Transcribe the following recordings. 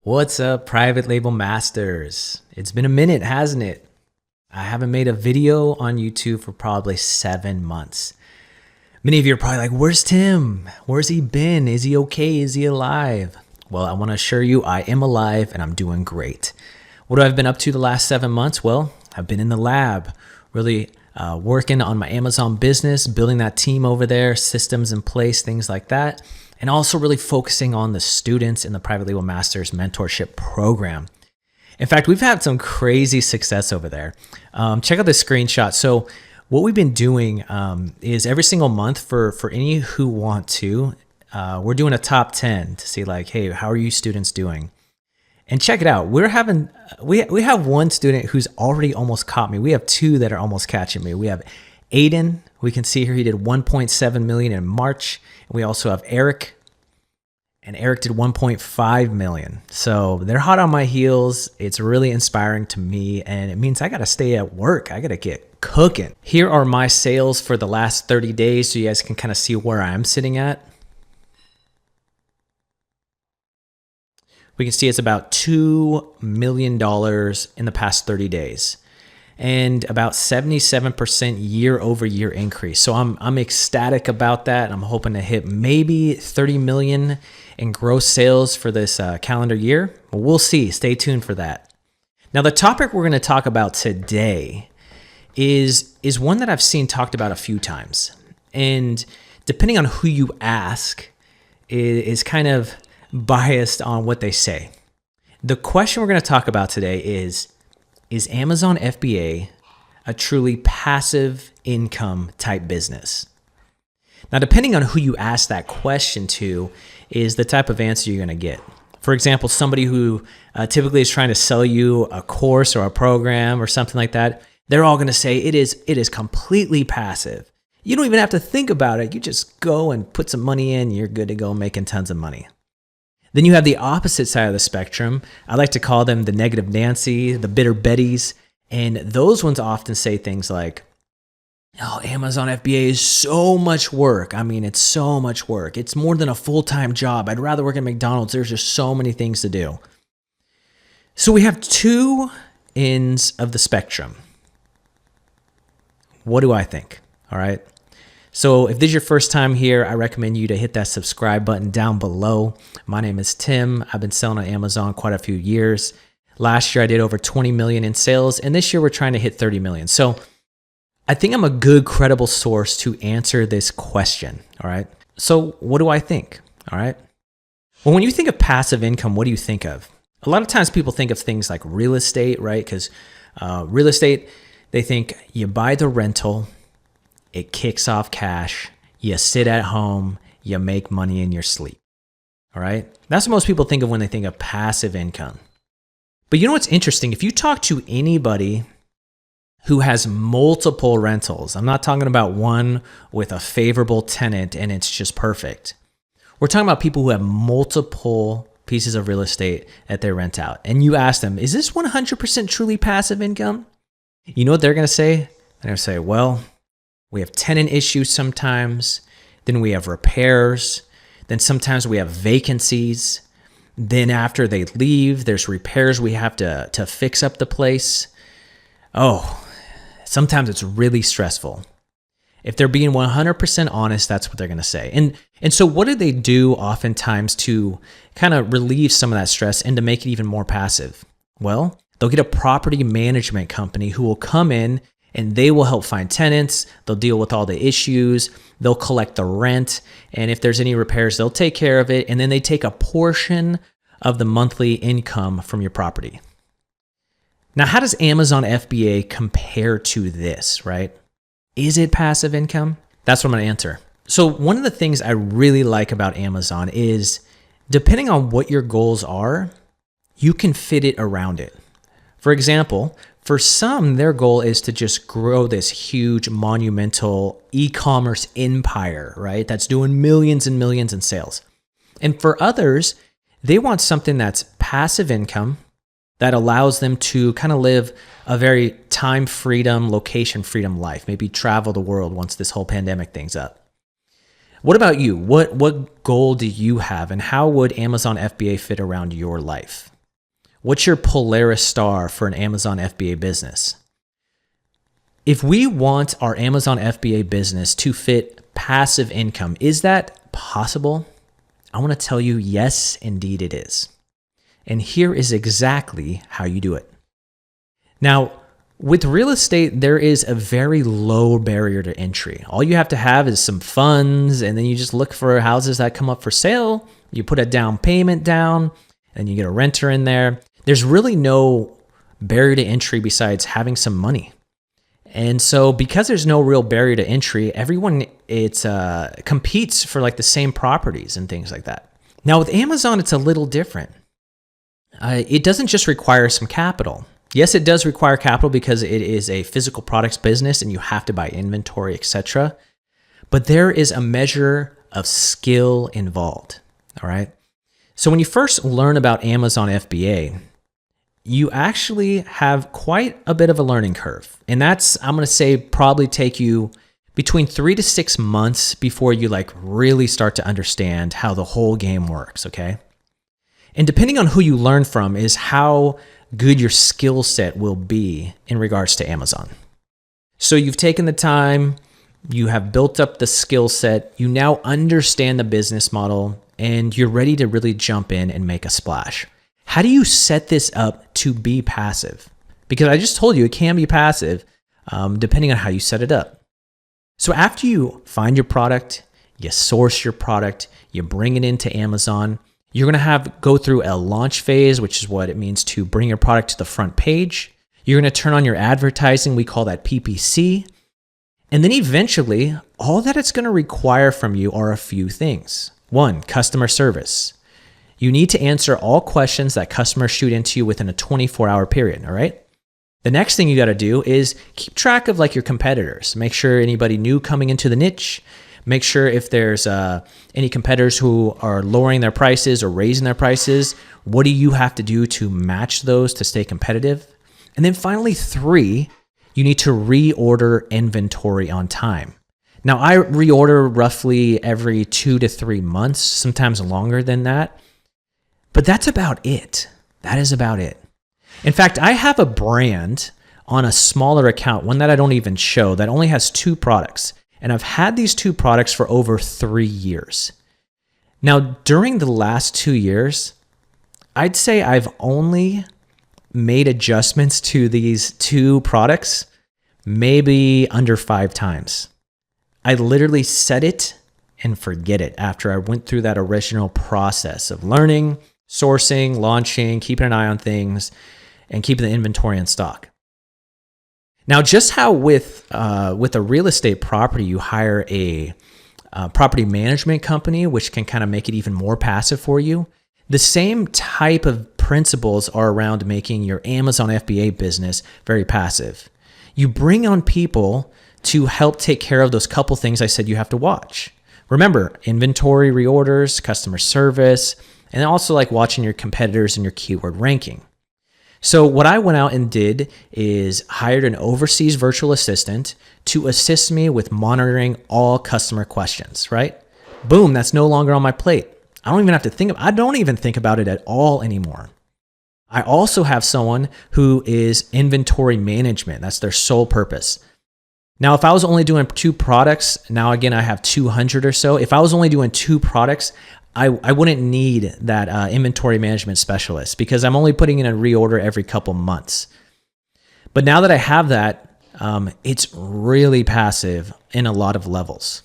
What's up, private label masters? It's been a minute, hasn't it? I haven't made a video on YouTube for probably 7 months. Many of you are probably like, where's Tim? Where's he been? Is he okay? Is he alive? Well, I want to assure you I am alive and I'm doing great. What have I been up to the last 7 months? Well, I've been in the lab, really working on my Amazon business, building that team over there, systems in place, things like that. And also really focusing on the students in the Private Label Masters Mentorship Program. In fact, we've had some crazy success over there. Check out this screenshot. So what we've been doing is every single month for any who want to, we're doing a top 10 to see like, hey, how are you students doing? And check it out. We have one student who's already almost caught me. We have two that are almost catching me. We have Aiden. We can see here he did 1.7 million in March. We also have Eric, and Eric did 1.5 million. So they're hot on my heels. It's really inspiring to me, and it means I got to stay at work. I got to get cooking. Here are my sales for the last 30 days so you guys can kind of see where I'm sitting at. We can see it's about $2 million in the past 30 days. And about 77% year over year increase. So I'm ecstatic about that. I'm hoping to hit maybe 30 million in gross sales for this calendar year. But we'll see. Stay tuned for that. Now, the topic we're going to talk about today is one that I've seen talked about a few times. And depending on who you ask, is kind of biased on what they say. The question we're going to talk about today is Amazon FBA a truly passive income type business? Now, depending on who you ask that question to is the type of answer you're going to get. For example, somebody who typically is trying to sell you a course or a program or something like that, they're all going to say it is completely passive. You don't even have to think about it. You just go and put some money in, you're good to go making tons of money. Then you have the opposite side of the spectrum. I like to call them the negative Nancy, the bitter Bettys. And those ones often say things like, oh, Amazon FBA is so much work. I mean, it's so much work. It's more than a full-time job. I'd rather work at McDonald's. There's just so many things to do. So we have two ends of the spectrum. What do I think? All right. So if this is your first time here, I recommend you to hit that subscribe button down below. My name is Tim. I've been selling on Amazon quite a few years. Last year, I did over 20 million in sales, and this year we're trying to hit 30 million. So I think I'm a good, credible source to answer this question, all right? So what do I think, all right? Well, when you think of passive income, what do you think of? A lot of times people think of things like real estate, right? Because real estate, they think you buy the rental, it kicks off cash, you sit at home, you make money in your sleep, all right? That's what most people think of when they think of passive income. But you know what's interesting? If you talk to anybody who has multiple rentals, I'm not talking about one with a favorable tenant and it's just perfect. We're talking about people who have multiple pieces of real estate that they rent out. And you ask them, is this 100% truly passive income? You know what they're going to say? They're going to say, well, we have tenant issues sometimes, then we have repairs, then sometimes we have vacancies, then after they leave, there's repairs we have to fix up the place. Oh, sometimes it's really stressful. If they're being 100% honest, that's what they're going to say. And so what do they do oftentimes to kind of relieve some of that stress and to make it even more passive? Well, they'll get a property management company who will come in and they will help find tenants. They'll deal with all the issues. They'll collect the rent. And if there's any repairs, they'll take care of it. And then they take a portion of the monthly income from your property. Now, how does Amazon FBA compare to this, right? Is it passive income? That's what I'm going to answer. So one of the things I really like about Amazon is depending on what your goals are, you can fit it around it. For example, for some, their goal is to just grow this huge monumental e-commerce empire, right? That's doing millions and millions in sales. And for others, they want something that's passive income that allows them to kind of live a very time freedom, location freedom life, maybe travel the world once this whole pandemic thing's up. What about you? What goal do you have, and how would Amazon FBA fit around your life? What's your Polaris star for an Amazon FBA business? If we want our Amazon FBA business to fit passive income, is that possible? I want to tell you, yes, indeed it is. And here is exactly how you do it. Now, with real estate, there is a very low barrier to entry. All you have to have is some funds, and then you just look for houses that come up for sale. You put a down payment down, and you get a renter in there. There's really no barrier to entry besides having some money. And so because there's no real barrier to entry, everyone competes for like the same properties and things like that. Now with Amazon, it's a little different. It doesn't just require some capital. Yes, it does require capital because it is a physical products business and you have to buy inventory, etc. But there is a measure of skill involved, all right? So when you first learn about Amazon FBA, you actually have quite a bit of a learning curve. And that's, I'm going to say, probably take you between 3 to 6 months before you like really start to understand how the whole game works, okay? And depending on who you learn from is how good your skill set will be in regards to Amazon. So you've taken the time, you have built up the skill set, you now understand the business model, and you're ready to really jump in and make a splash. How do you set this up to be passive? Because I just told you it can be passive depending on how you set it up. So after you find your product, you source your product, you bring it into Amazon, you're going to go through a launch phase, which is what it means to bring your product to the front page. You're going to turn on your advertising. We call that PPC. And then eventually, all that it's going to require from you are a few things. 1, customer service. You need to answer all questions that customers shoot into you within a 24-hour period, all right? The next thing you got to do is keep track of like your competitors. Make sure anybody new coming into the niche. Make sure if there's any competitors who are lowering their prices or raising their prices, what do you have to do to match those to stay competitive? And then finally, 3, you need to reorder inventory on time. Now, I reorder roughly every 2 to 3 months, sometimes longer than that. But that's about it. That is about it. In fact, I have a brand on a smaller account, one that I don't even show, that only has 2 products. And I've had these 2 products for over 3 years. Now, during the last 2 years, I'd say I've only made adjustments to these 2 products maybe under 5 times. I literally set it and forget it after I went through that original process of learning, sourcing, launching, keeping an eye on things, and keeping the inventory in stock. Now, just how with a real estate property, you hire a property management company, which can kind of make it even more passive for you. The same type of principles are around making your Amazon FBA business very passive. You bring on people to help take care of those couple things I said you have to watch. Remember, inventory reorders, customer service, and also like watching your competitors and your keyword ranking. So what I went out and did is hired an overseas virtual assistant to assist me with monitoring all customer questions, right? Boom, that's no longer on my plate. I don't even think about it at all anymore. I also have someone who is inventory management. That's their sole purpose. Now, if I was only doing 2 products, now again, I have 200 or so. If I was only doing 2 products, I wouldn't need that inventory management specialist because I'm only putting in a reorder every couple months. But now that I have that, it's really passive in a lot of levels.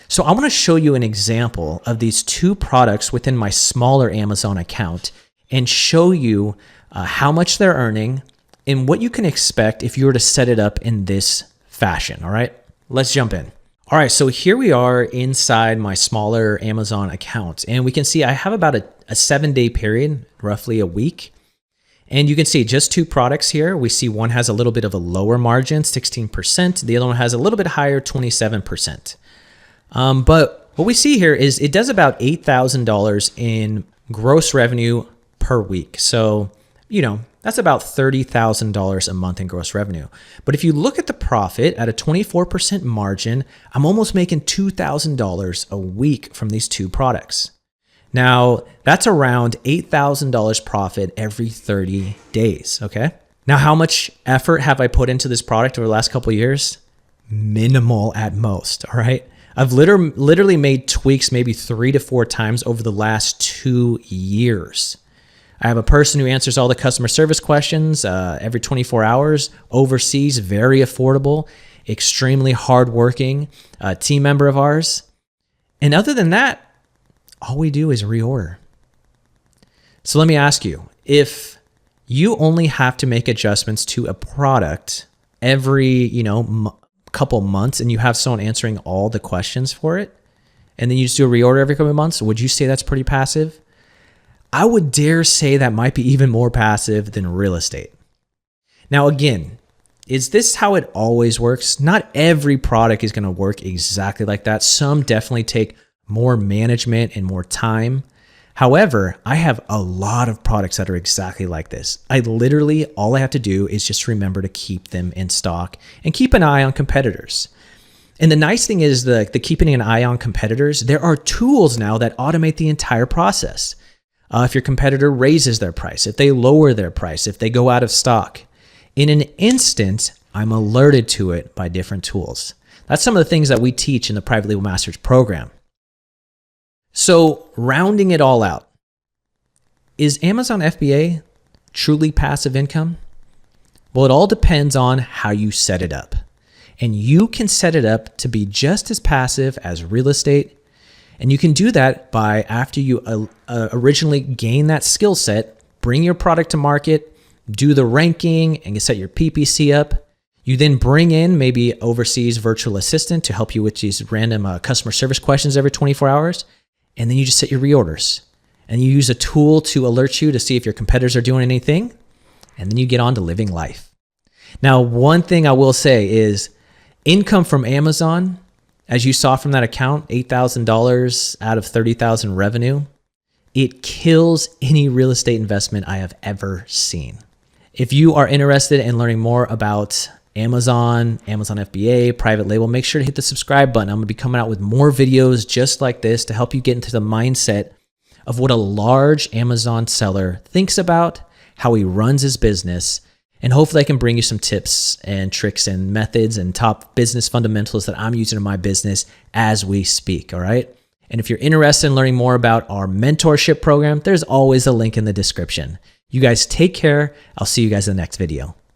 So I want to show you an example of these 2 products within my smaller Amazon account and show you how much they're earning and what you can expect if you were to set it up in this fashion. All right, let's jump in. All right, so here we are inside my smaller Amazon account, and we can see I have about a 7-day period, roughly a week. And you can see just 2 products here. We see one has a little bit of a lower margin, 16%. The other one has a little bit higher, 27%. But what we see here is it does about $8,000 in gross revenue per week. So, that's about $30,000 a month in gross revenue. But if you look at the profit at a 24% margin, I'm almost making $2,000 a week from these 2 products. Now, that's around $8,000 profit every 30 days, okay? Now, how much effort have I put into this product over the last couple of years? Minimal at most, all right? I've literally made tweaks maybe 3 to 4 times over the last 2 years. I have a person who answers all the customer service questions every 24 hours, overseas, very affordable, extremely hardworking team member of ours. And other than that, all we do is reorder. So let me ask you, if you only have to make adjustments to a product every, couple months and you have someone answering all the questions for it, and then you just do a reorder every couple of months, would you say that's pretty passive? I would dare say that might be even more passive than real estate. Now, again, is this how it always works? Not every product is going to work exactly like that. Some definitely take more management and more time. However, I have a lot of products that are exactly like this. All I have to do is just remember to keep them in stock and keep an eye on competitors. And the nice thing is the keeping an eye on competitors, there are tools now that automate the entire process. If your competitor raises their price, if they lower their price, if they go out of stock, in an instant, I'm alerted to it by different tools. That's some of the things that we teach in the Private Label Masters program. So rounding it all out, is Amazon FBA truly passive income? Well, it all depends on how you set it up. And you can set it up to be just as passive as real estate. And you can do that by, after you originally gain that skill set, bring your product to market, do the ranking, and you set your PPC up. You then bring in maybe overseas virtual assistant to help you with these random customer service questions every 24 hours. And then you just set your reorders. And you use a tool to alert you to see if your competitors are doing anything. And then you get on to living life. Now, one thing I will say is income from Amazon, as you saw from that account, $8,000 out of $30,000 revenue, it kills any real estate investment I have ever seen. If you are interested in learning more about Amazon FBA, private label, make sure to hit the subscribe button. I'm going to be coming out with more videos just like this to help you get into the mindset of what a large Amazon seller thinks about, how he runs his business, and hopefully I can bring you some tips and tricks and methods and top business fundamentals that I'm using in my business as we speak, all right? And if you're interested in learning more about our mentorship program, there's always a link in the description. You guys take care. I'll see you guys in the next video.